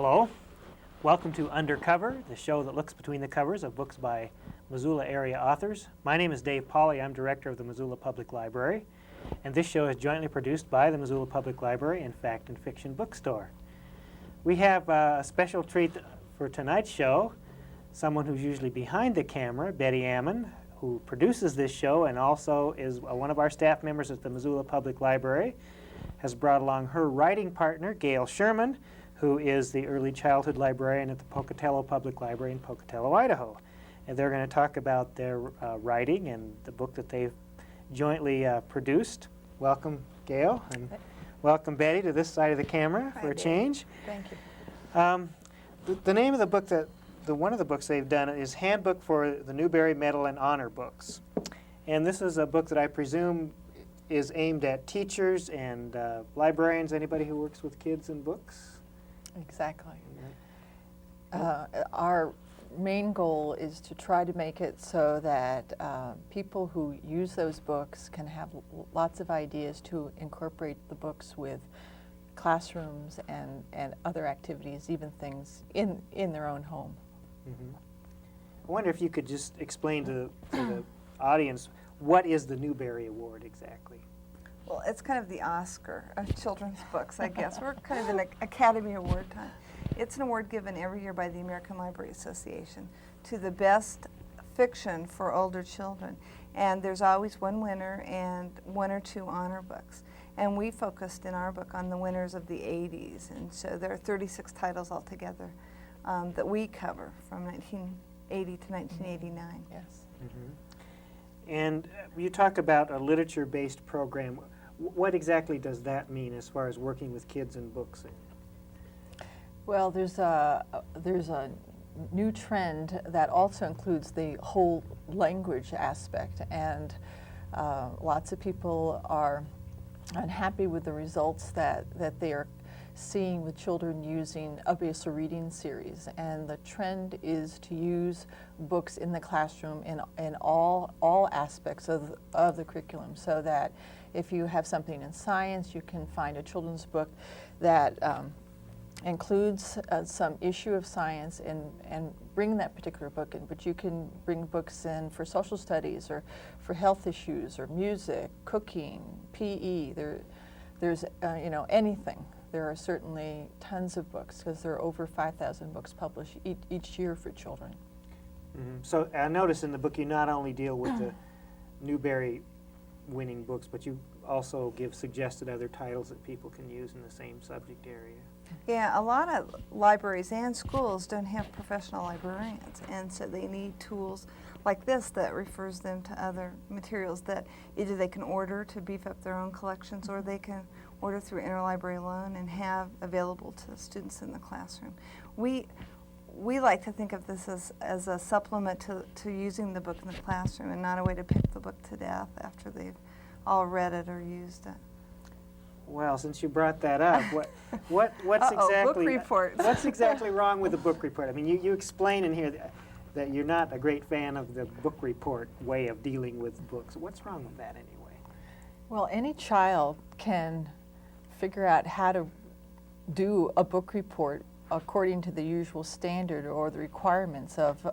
Hello, welcome to Undercover, the show that looks between the covers of books by Missoula area authors. My name is Dave Pauley. I'm director of the Missoula Public Library, and this show is jointly produced by the Missoula Public Library and Fact and Fiction Bookstore. We have a special treat for tonight's show, someone who's usually behind the camera, Bette Ammon, who produces this show and also is one of our staff members at the Missoula Public Library, has brought along her writing partner, Gale Sherman, who is the early childhood librarian at the Pocatello Public Library in Pocatello, Idaho. And they're going to talk about their writing and the book that they've jointly produced. Welcome, Gale, and welcome, Bette, to this side of the camera for a change. Thank you. The name of the book one of the books they've done is Handbook for the Newbery Medal and Honor Books. And this is a book that I presume is aimed at teachers and librarians, anybody who works with kids and books. Exactly. Our main goal is to try to make it so that people who use those books can have lots of ideas to incorporate the books with classrooms and other activities, even things in their own home. Mm-hmm. I wonder if you could just explain to the audience, what is the Newbery Award exactly? Well, it's kind of the Oscar of children's books, I guess. We're kind of an Academy Award time. It's an award given every year by the American Library Association to the best fiction for older children. And there's always one winner and one or two honor books. And we focused in our book on the winners of the 80s. And so there are 36 titles altogether that we cover from 1980 to 1989. Yes. Mm-hmm. And you talk about a literature-based program. What exactly does that mean as far as working with kids and books? Well, there's a new trend that also includes the whole language aspect, and lots of people are unhappy with the results that they are seeing with children using a basic reading series. And the trend is to use books in the classroom in all aspects of the curriculum, so that if you have something in science, you can find a children's book that includes some issue of science and bring that particular book in. But you can bring books in for social studies or for health issues or music, cooking, PE. There's anything. There are certainly tons of books, because there are over 5,000 books published each year for children. Mm-hmm. So I notice in the book you not only deal with the Newbery winning books, but you also give suggested other titles that people can use in the same subject area. Yeah, a lot of libraries and schools don't have professional librarians, and so they need tools like this that refers them to other materials that either they can order to beef up their own collections, or they can order through interlibrary loan and have available to students in the classroom. We like to think of this as a supplement to using the book in the classroom, and not a way to pick the book to death after they've all read it or used it. Well, since you brought that up, what's exactly book report. What's exactly wrong with the book report? I mean, you explain in here that you're not a great fan of the book report way of dealing with books. What's wrong with that anyway? Well, any child can figure out how to do a book report according to the usual standard or the requirements of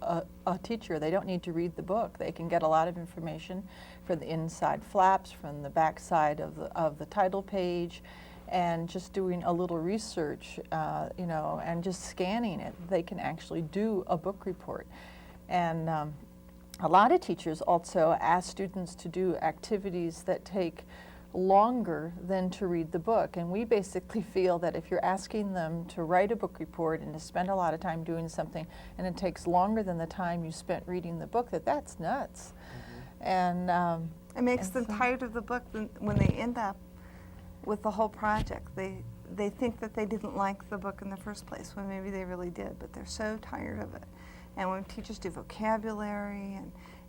a teacher. They don't need to read the book. They can get a lot of information from the inside flaps, from the back side of the title page, and just doing a little research, and just scanning it. They can actually do a book report. And a lot of teachers also ask students to do activities that take longer than to read the book. And we basically feel that if you're asking them to write a book report and to spend a lot of time doing something, and it takes longer than the time you spent reading the book, that's nuts. Mm-hmm. And it makes them tired of the book when they end up with the whole project. They think that they didn't like the book in the first place, when maybe they really did, but they're so tired of it. And when teachers do vocabulary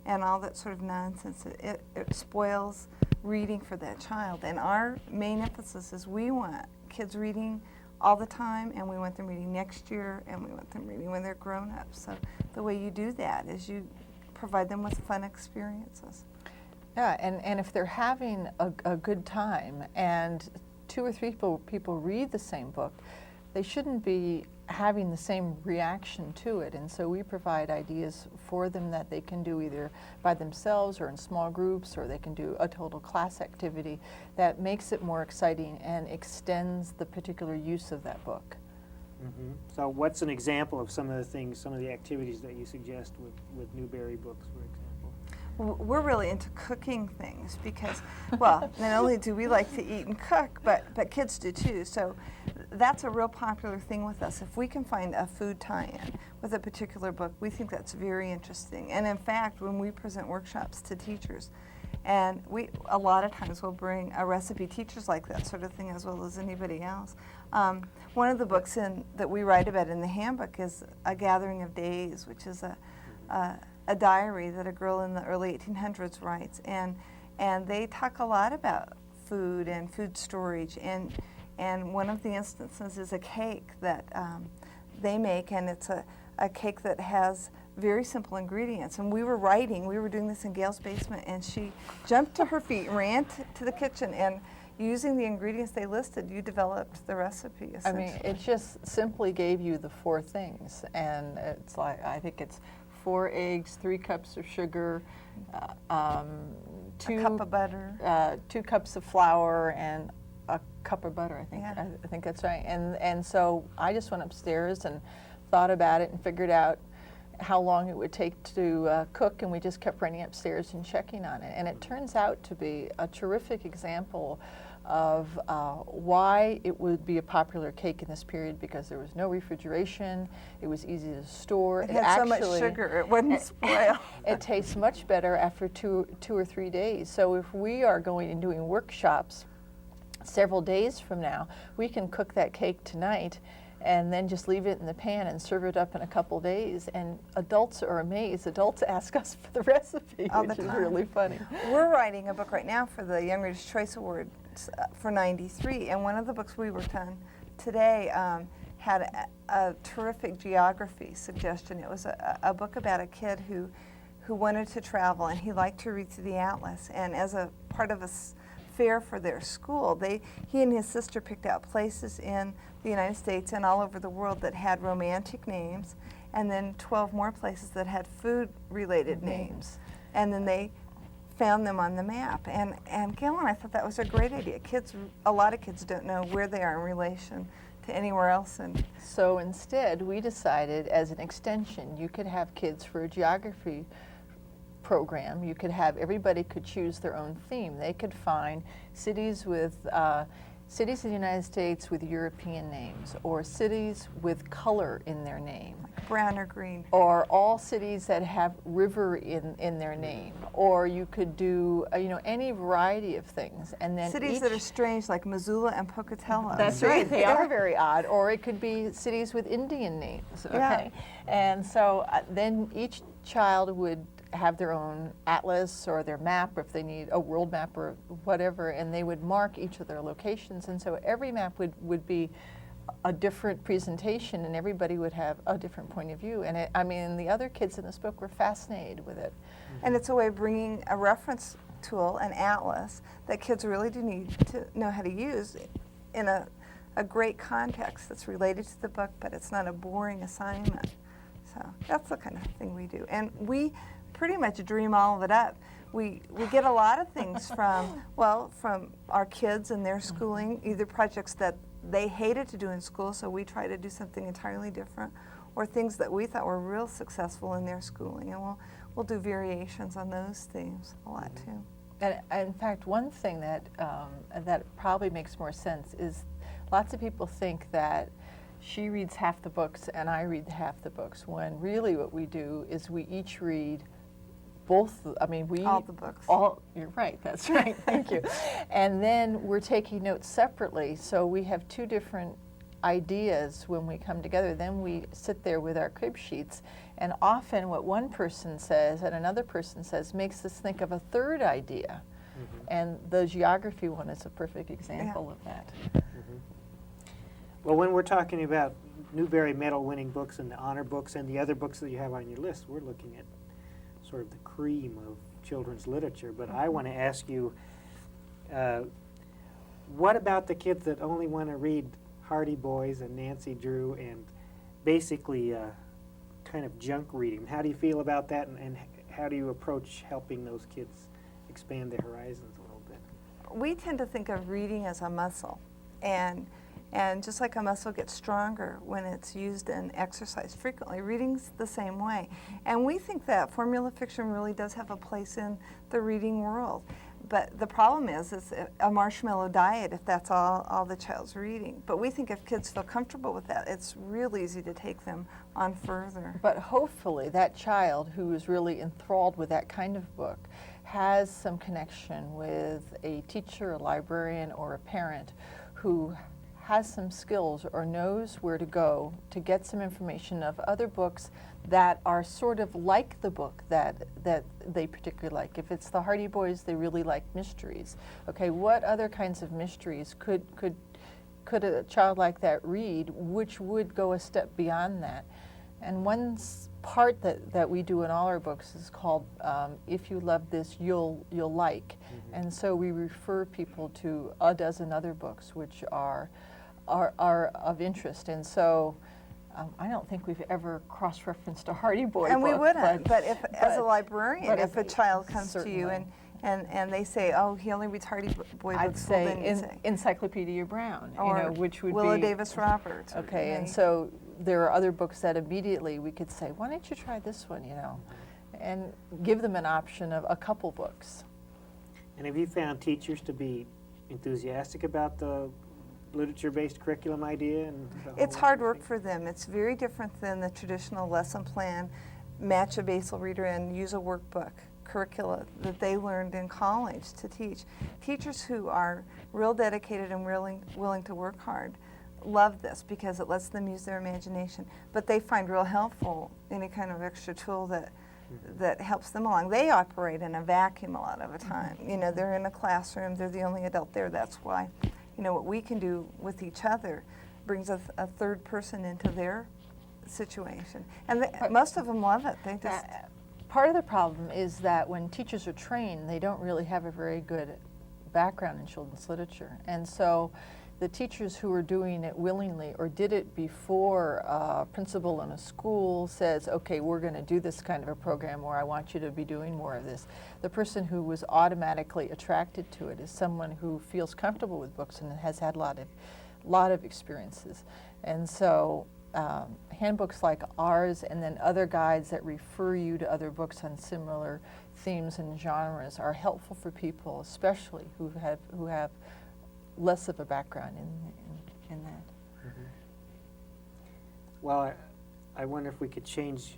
and all that sort of nonsense, it spoils reading for that child. And our main emphasis is we want kids reading all the time, and we want them reading next year, and we want them reading when they're grown up. So the way you do that is you provide them with fun experiences. Yeah, and if they're having a good time and two or three people read the same book, they shouldn't be having the same reaction to it. And so we provide ideas for them that they can do either by themselves or in small groups, or they can do a total class activity that makes it more exciting and extends the particular use of that book. Mm-hmm. So what's an example of some of the things, some of the activities that you suggest with Newbery books, for example? We're really into cooking things because, well, not only do we like to eat and cook, but kids do too. So that's a real popular thing with us. If we can find a food tie-in with a particular book, we think that's very interesting. And in fact, when we present workshops to teachers, and we a lot of times will bring a recipe, teachers like that sort of thing as well as anybody else. One of the books that we write about in the handbook is A Gathering of Days, which is a diary that a girl in the early 1800s writes, and they talk a lot about food and food storage, and one of the instances is a cake that they make, and it's a cake that has very simple ingredients. And we were doing this in Gale's basement, and she jumped to her feet, ran to the kitchen, and using the ingredients they listed, you developed the recipe, essentially. I mean, it just simply gave you the 4 things, and it's like, I think it's 4 eggs, 3 cups of sugar, 2 a cup of butter, 2 cups of flour, and a cup of butter. I think Yeah. I think that's right. And so I just went upstairs and thought about it and figured out how long it would take to cook, and we just kept running upstairs and checking on it. And it turns out to be a terrific example of why it would be a popular cake in this period, because there was no refrigeration, it was easy to store. it had so much sugar it wouldn't spoil. It tastes much better after two or 3 days. So if we are going and doing workshops several days from now, we can cook that cake tonight and then just leave it in the pan and serve it up in a couple days. And adults are amazed. Adults ask us for the recipe, All the which is time. really funny. We're writing a book right now for the Young Readers' Choice Awards for '93, and one of the books we worked on today had a terrific geography suggestion. It was a book about a kid who wanted to travel, and he liked to read through the atlas. And as a part of a fair for their school, he and his sister picked out places in the United States and all over the world that had romantic names, and then 12 more places that had food-related names. And then they found them on the map. And Gale and I thought that was a great idea. A lot of kids don't know where they are in relation to anywhere else. And So instead, we decided as an extension, you could have kids for a geography program. You could have, everybody could choose their own theme. They could find cities in the United States with European names, or cities with color in their name, brown or green. or all cities that have river in their name, or you could do any variety of things. And then Cities that are strange, like Missoula and Pocatello. That's right, they are very odd. Or it could be cities with Indian names, okay? Yeah. And so then each child would have their own atlas or their map, if they need a world map or whatever, and they would mark each of their locations. And so every map would be a different presentation, and everybody would have a different point of view. And the other kids in this book were fascinated with it. And it's a way of bringing a reference tool, an atlas, that kids really do need to know how to use in a great context that's related to the book, but it's not a boring assignment. So that's the kind of thing we do. And we pretty much dream all of it up. We get a lot of things from our kids and their schooling, either projects that they hated to do in school, so we try to do something entirely different, or things that we thought were real successful in their schooling, and we'll do variations on those themes a lot too. And in fact, one thing that probably makes more sense is lots of people think that she reads half the books and I read half the books, when really what we do is we each read both. All the books. You're right, that's right, thank you. And then we're taking notes separately, so we have 2 different ideas when we come together. Then we sit there with our crib sheets, and often what one person says and another person says makes us think of a third idea. Mm-hmm. And the geography one is a perfect example of that. Mm-hmm. Well, when we're talking about Newbery medal-winning books and the honor books and the other books that you have on your list, we're looking at sort of the cream of children's literature. But I want to ask you, what about the kids that only want to read Hardy Boys and Nancy Drew, and basically kind of junk reading. How do you feel about that, and how do you approach helping those kids expand their horizons a little bit? We tend to think of reading as a muscle, and just like a muscle gets stronger when it's used and exercised frequently, reading's the same way. And we think that formula fiction really does have a place in the reading world. But the problem is it's a marshmallow diet if that's all the child's reading. But we think if kids feel comfortable with that, it's real easy to take them on further. But hopefully that child who is really enthralled with that kind of book has some connection with a teacher, a librarian, or a parent who has some skills or knows where to go to get some information of other books that are sort of like the book that they particularly like. If it's the Hardy Boys, they really like mysteries. Okay, what other kinds of mysteries could a child like that read, which would go a step beyond that? And one part that we do in all our books is called If You Love This, You'll Like. Mm-hmm. And so we refer people to a dozen other books which are of interest. And so I don't think we've ever cross-referenced a Hardy Boy and book. We wouldn't, but as a librarian, if a child comes certainly. to you and they say, oh, he only reads Hardy Boy I'd books, say, well, then you'd say Encyclopedia Brown, or which would Willa be Davis Roberts. Okay, and so there are other books that immediately we could say, why don't you try this one, and give them an option of a couple books. And have you found teachers to be enthusiastic about the literature-based curriculum idea? And it's hard work for them. It's very different than the traditional lesson plan, match a basal reader and use a workbook curricula that they learned in college to teach. Teachers who are real dedicated and willing to work hard love this because it lets them use their imagination, but they find real helpful any kind of extra tool that helps them along. They operate in a vacuum a lot of the time. They're in a classroom, they're the only adult there. That's why what we can do with each other brings a third person into their situation. And most of them love it. They just part of the problem is that when teachers are trained, they don't really have a very good background in children's literature. And so the teachers who are doing it willingly or did it before a principal in a school says, okay, we're going to do this kind of a program, or I want you to be doing more of this. The person who was automatically attracted to it is someone who feels comfortable with books and has had a lot of experiences. And so handbooks like ours and then other guides that refer you to other books on similar themes and genres are helpful for people, especially who have less of a background in that. Mm-hmm. Well, I wonder if we could change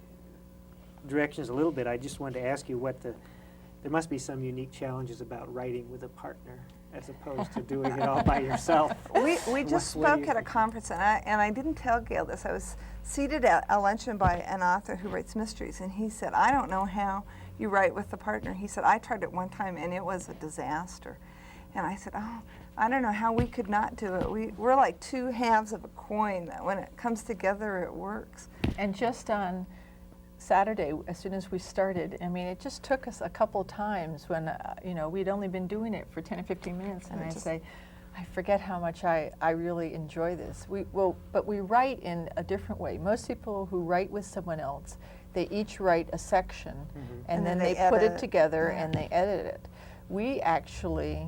directions a little bit. I just wanted to ask you there must be some unique challenges about writing with a partner as opposed to doing it all by yourself. We just spoke at a conference, and I didn't tell Gale this. I was seated at a luncheon by an author who writes mysteries, and he said, I don't know how you write with a partner. He said, I tried it one time, and it was a disaster. And I said, oh, I don't know how we could not do it. We're like two halves of a coin that when it comes together, it works. And just on Saturday, as soon as we started, it just took us a couple times when, we'd only been doing it for 10 or 15 minutes, and I say, I forget how much I really enjoy this. But we write in a different way. Most people who write with someone else, they each write a section, mm-hmm. and then they put it together and they edit it. We actually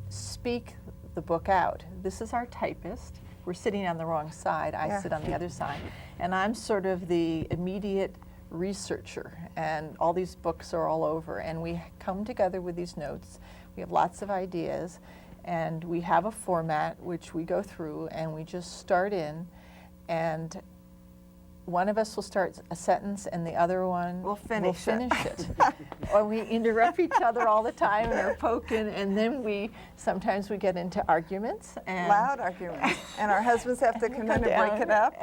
speak the book out. This is our typist. We're sitting on the wrong side. I sit on the other side. And I'm sort of the immediate researcher, and all these books are all over, and we come together with these notes. We have lots of ideas, and we have a format which we go through, and we just start in, and one of us will start a sentence and the other one will finish it. Or we interrupt each other all the time and are poking, and then sometimes we get into arguments. And loud arguments. And our husbands have to come in and break it up.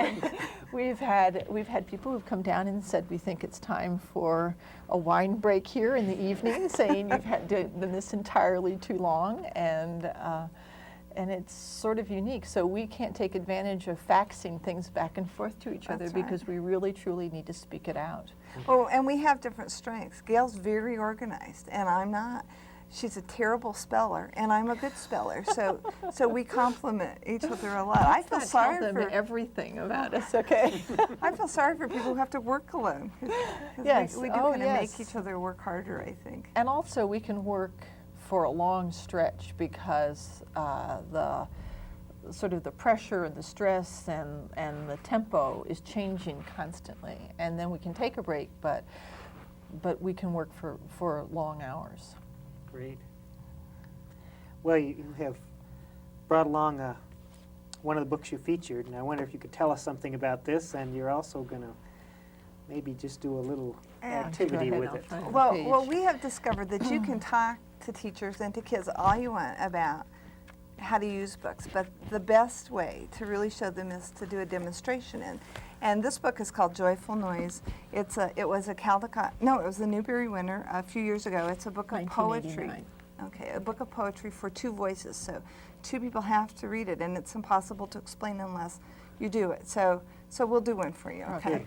We've had people who've come down and said, we think it's time for a wine break here in the evening, saying you've done this entirely too long. And it's sort of unique. So we can't take advantage of faxing things back and forth to each other because we really, truly need to speak it out. Well, and we have different strengths. Gale's very organized, and I'm not. she's a terrible speller, and I'm a good speller. So we compliment each other a lot. I feel sorry tell them for everything about us, okay? I feel sorry for people who have to work alone. 'Cause Yes. we do Oh, kind of yes. make each other work harder, I think. And also we can work for a long stretch because the sort of the pressure and the stress and the tempo is changing constantly. And then we can take a break, but we can work for long hours. Great. Well, you have brought along one of the books you featured, and I wonder if you could tell us something about this, and you're also going to maybe just do a little activity with it. Well, we have discovered that you can talk to teachers and to kids all you want about how to use books, but the best way to really show them is to do a demonstration in. And this book is called Joyful Noise. It was a Newbery winner a few years ago. It's a book of poetry. 1989. Okay, a book of poetry for two voices. So two people have to read it, and it's impossible to explain unless you do it. So we'll do one for you, okay?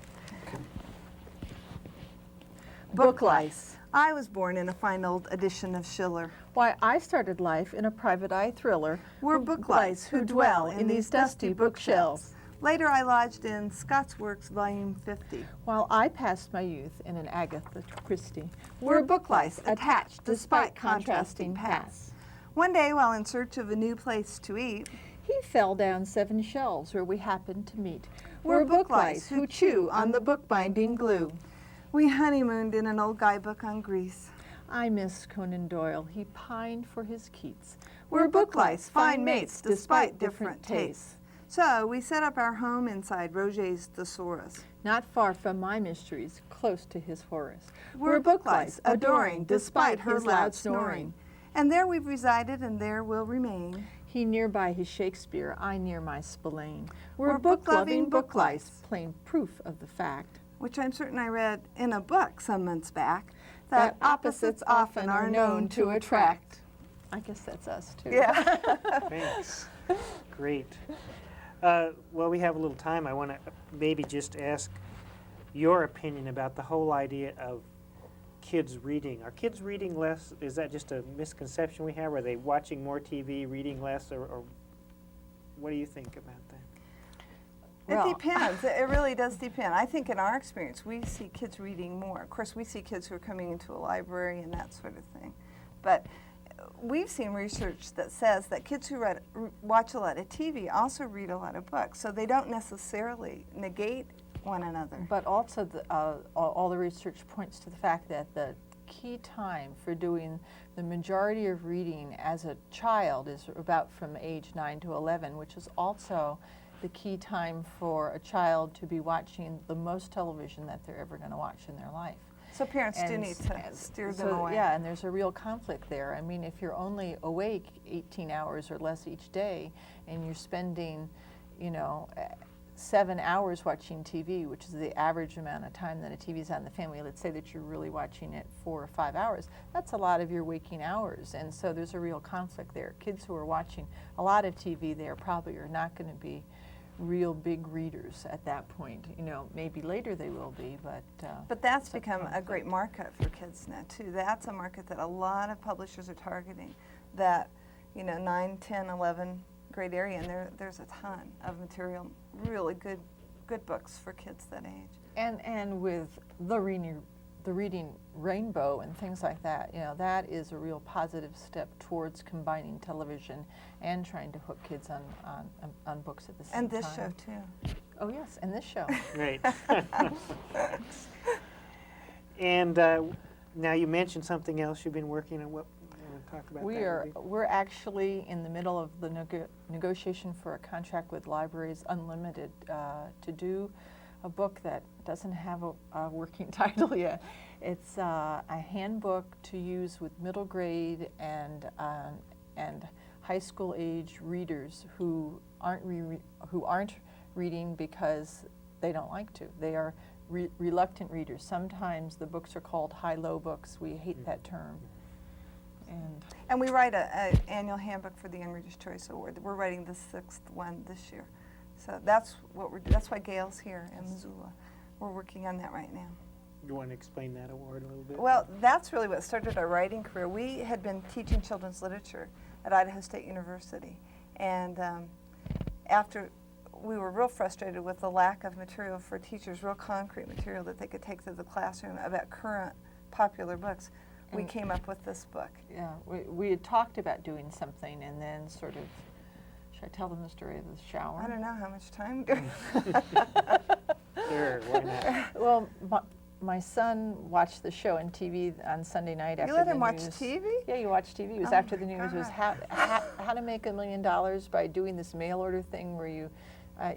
Book lice. I was born in a fine old edition of Schiller. Why, I started life in a private eye thriller. We're book lice who dwell in these dusty bookshelves. Later I lodged in Scott's Works, Volume 50. While I passed my youth in an Agatha Christie. We're book lice attached despite contrasting paths. One day, while in search of a new place to eat, He fell down 7 shelves where we happened to meet. we're book lice who chew on the bookbinding glue. We honeymooned in an old guidebook on Greece. I miss Conan Doyle. He pined for his Keats. We're book lice, fine mates despite different tastes. So we set up our home inside Roget's Thesaurus. Not far from my mysteries, close to his Horace. We're book lice, adoring despite her loud snoring. And there we've resided and there will remain. He nearby his Shakespeare, I near my Spillane. We're book-loving book lice. Plain proof of the fact Which I'm certain I read in a book some months back, that opposites often are known to attract. I guess that's us too. Yeah. Thanks. Great. Well, we have a little time. I want to maybe just ask your opinion about the whole idea of kids reading. Are kids reading less? Is that just a misconception we have? Are they watching more TV, reading less, or what do you think about that? Well, It depends. It really does depend. I think in our experience, we see kids reading more. Of course, we see kids who are coming into a library and that sort of thing. But we've seen research that says that kids who watch a lot of TV also read a lot of books. So they don't necessarily negate one another. But also, all the research points to the fact that the key time for doing the majority of reading as a child is about from age 9 to 11, which is also the key time for a child to be watching the most television that they're ever going to watch in their life. So parents do need to steer them away. Yeah, and there's a real conflict there. I mean, if you're only awake 18 hours or less each day, and you're spending, 7 hours watching TV, which is the average amount of time that a TV's on in the family, let's say that you're really watching it 4 or 5 hours, that's a lot of your waking hours. And so there's a real conflict there. Kids who are watching a lot of TV, they probably are not going to be real big readers at that point. Maybe later they will be, but that's become a great market for kids now too. That's a market that a lot of publishers are targeting. That 9, 10, 11 grade area, and there's a ton of material, really good books for kids that age. And with the reading rainbow and things like that, that is a real positive step towards combining television and trying to hook kids on books at the same time. And this show too. Oh yes, and this show. Right. And now you mentioned something else you've been working on. What you want to talk about? We're actually in the middle of the negotiation for a contract with Libraries Unlimited to do a book that doesn't have a working title yet. It's a handbook to use with middle grade and high school age readers who aren't reading because they don't like to. They are reluctant readers. Sometimes the books are called high-low books. We hate that term. And we write an annual handbook for the Young Readers' Choice Award. We're writing the 6th one this year. So that's what that's why Gale's here in Missoula. We're working on that right now. You want to explain that award a little bit? Well, that's really what started our writing career. We had been teaching children's literature at Idaho State University, and after we were real frustrated with the lack of material for teachers, real concrete material that they could take to the classroom about current popular books, we came up with this book. Yeah, we had talked about doing something, and then sort of, should I tell them the story of the shower? I don't know how much time do Sure, why not? Well, my son watched the show on TV on Sunday night after You let the him watch news. TV? Yeah, you watched TV. It was Oh after my the news. It was God. how to make $1 million by doing this mail order thing where you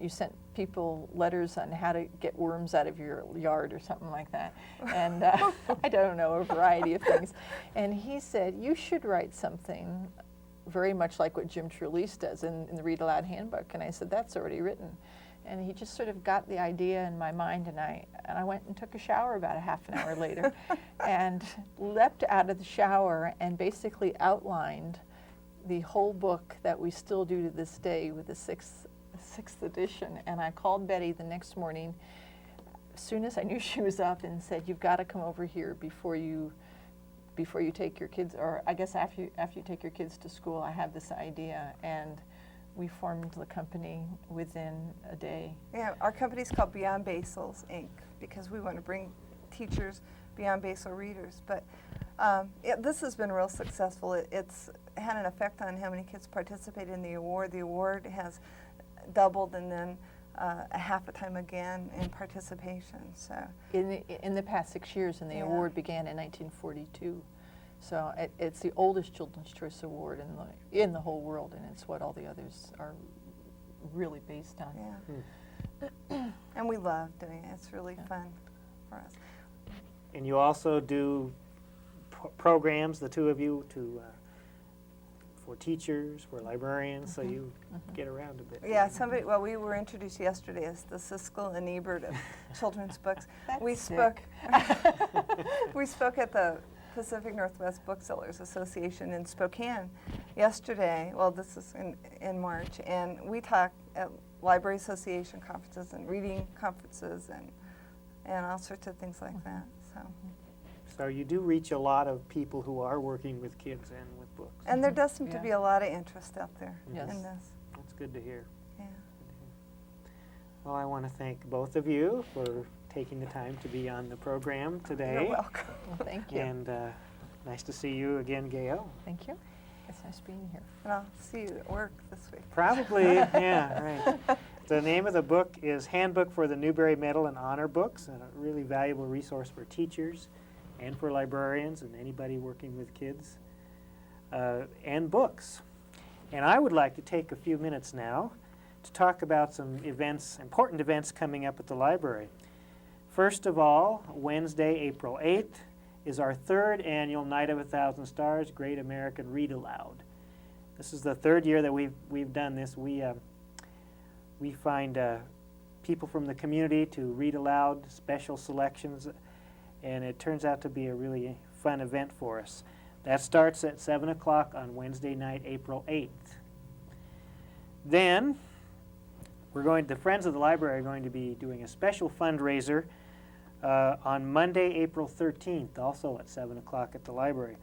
sent people letters on how to get worms out of your yard or something like that. And I don't know, a variety of things. And he said, you should write something very much like what Jim Trelease does in the Read Aloud Handbook. And I said, that's already written. And he just sort of got the idea in my mind, and I went and took a shower about a half an hour later and leapt out of the shower and basically outlined the whole book that we still do to this day with the sixth edition. And I called Bette the next morning as soon as I knew she was up and said, you've got to come over here before you take your kids, or I guess after you take your kids to school. I have this idea. And we formed the company within a day. Yeah, our company's called Beyond Basils, Inc., because we want to bring teachers beyond basal readers. But this has been real successful. It's had an effect on how many kids participate in the award. The award has doubled, and then a half a time again in participation. So In the past 6 years, and the Yeah. award began in 1942. So it's the oldest Children's Choice Award in the whole world, and it's what all the others are really based on. yeah. And we love doing it. It's really fun for us. And you also do programs, the two of you, for teachers, for librarians, so you get around a bit. Yeah, we were introduced yesterday as the Siskel and Ebert of children's books. We spoke at the Pacific Northwest Booksellers Association in Spokane yesterday. Well, this is in March, and we talked at Library Association conferences and reading conferences and all sorts of things like that. So you do reach a lot of people who are working with kids and with books. And there does seem to Yeah. be a lot of interest out there Yes. in this. That's good to hear. Yeah. Well, I want to thank both of you for taking the time to be on the program today. You're welcome. Well, thank you. And nice to see you again, Gale. Thank you. It's nice being here. And I'll see you at work this week. Probably, yeah, right. The name of the book is Handbook for the Newbery Medal and Honor Books, and a really valuable resource for teachers and for librarians and anybody working with kids and books. And I would like to take a few minutes now to talk about some events, important events coming up at the library. First of all, Wednesday, April 8th, is our third annual Night of a Thousand Stars Great American Read Aloud. This is the third year that we've done this. We find people from the community to read aloud, special selections, and it turns out to be a really fun event for us. That starts at 7 o'clock on Wednesday night, April 8th. Then, the Friends of the Library are going to be doing a special fundraiser on Monday, April 13th, also at 7 o'clock at the library.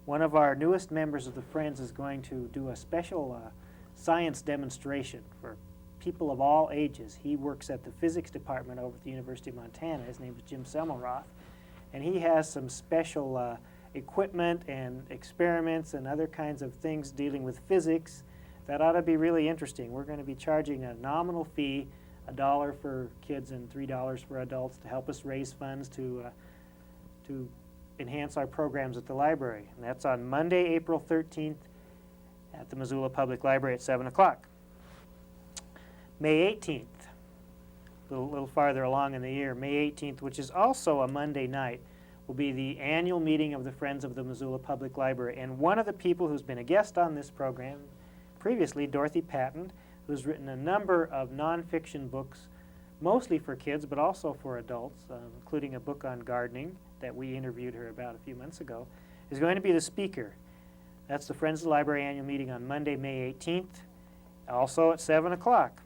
One of our newest members of the Friends is going to do a special science demonstration for people of all ages. He works at the physics department over at the University of Montana. His name is Jim Semmelroth. And he has some special equipment and experiments and other kinds of things dealing with physics that ought to be really interesting. We're going to be charging a nominal fee, $1 for kids and $3 for adults, to help us raise funds to enhance our programs at the library. And that's on Monday, April 13th at the Missoula Public Library at 7 o'clock. May 18th, a little farther along in the year, May 18th, which is also a Monday night, will be the annual meeting of the Friends of the Missoula Public Library. And one of the people who's been a guest on this program previously, Dorothy Patton, who's written a number of nonfiction books, mostly for kids, but also for adults, including a book on gardening that we interviewed her about a few months ago, is going to be the speaker. That's the Friends of the Library annual meeting on Monday, May 18th, also at 7 o'clock.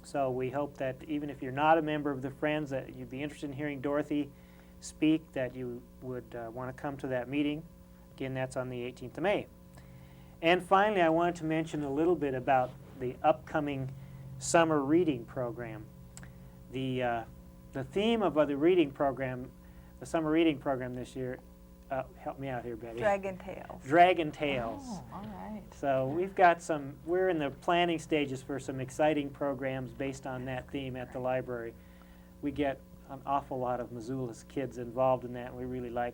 So we hope that even if you're not a member of the Friends, that you'd be interested in hearing Dorothy speak, that you would want to come to that meeting. Again, that's on the 18th of May. And finally, I wanted to mention a little bit about the upcoming summer reading program. The theme of the reading program, the summer reading program this year, help me out here, Betty. Dragon Tales. Dragon Tales. Oh, all right. So we've got we're in the planning stages for some exciting programs based on that theme at the library. We get an awful lot of Missoula's kids involved in that, and we really like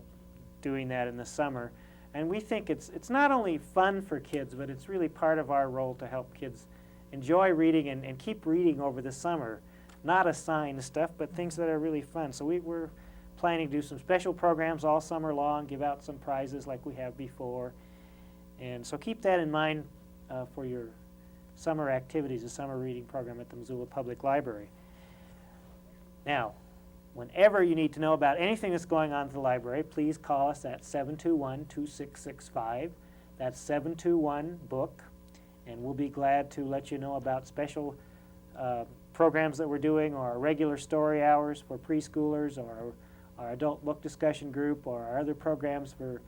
doing that in the summer. And we think it's not only fun for kids, but it's really part of our role to help kids enjoy reading and keep reading over the summer. Not assigned stuff, but things that are really fun. So we're planning to do some special programs all summer long, give out some prizes like we have before. And so keep that in mind for your summer activities, the summer reading program at the Missoula Public Library. Now, whenever you need to know about anything that's going on at the library, please call us at 721-2665. That's 721-BOOK, and we'll be glad to let you know about special programs that we're doing, or our regular story hours for preschoolers, or our adult book discussion group, or our other programs for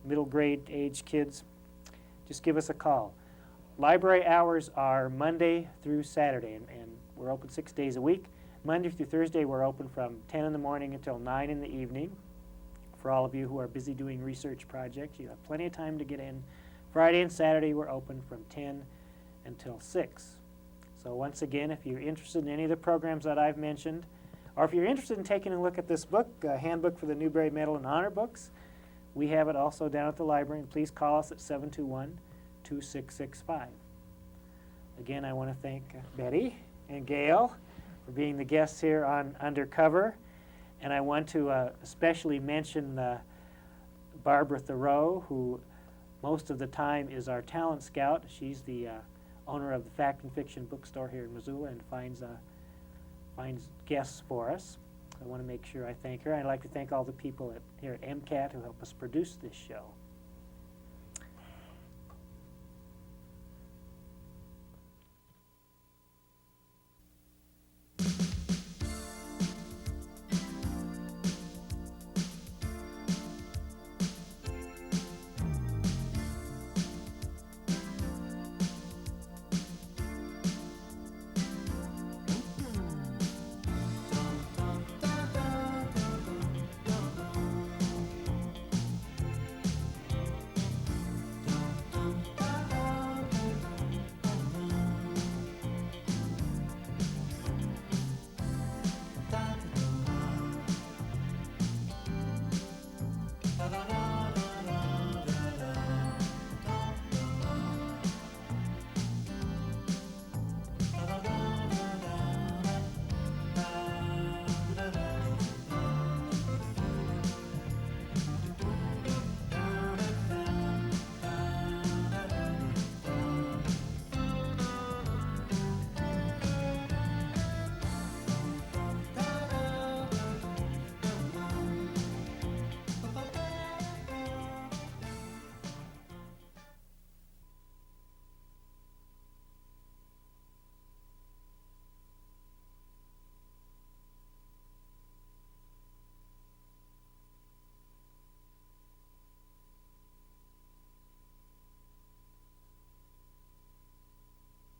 middle grade age kids. Just give us a call. Library hours are Monday through Saturday, and we're open 6 days a week. Monday through Thursday, we're open from 10 in the morning until 9 in the evening. For all of you who are busy doing research projects, you have plenty of time to get in. Friday and Saturday, we're open from 10 until 6. So once again, if you're interested in any of the programs that I've mentioned, or if you're interested in taking a look at this book, Handbook for the Newbery Medal and Honor Books, we have it also down at the library, and please call us at 721-2665. Again, I want to thank Betty and Gale for being the guests here on Undercover, and I want to especially mention Barbara Thoreau, who most of the time is our talent scout. She's the owner of the Fact and Fiction bookstore here in Missoula, and finds guests for us. I want to make sure I thank her. I'd like to thank all the people here at MCAT who help us produce this show.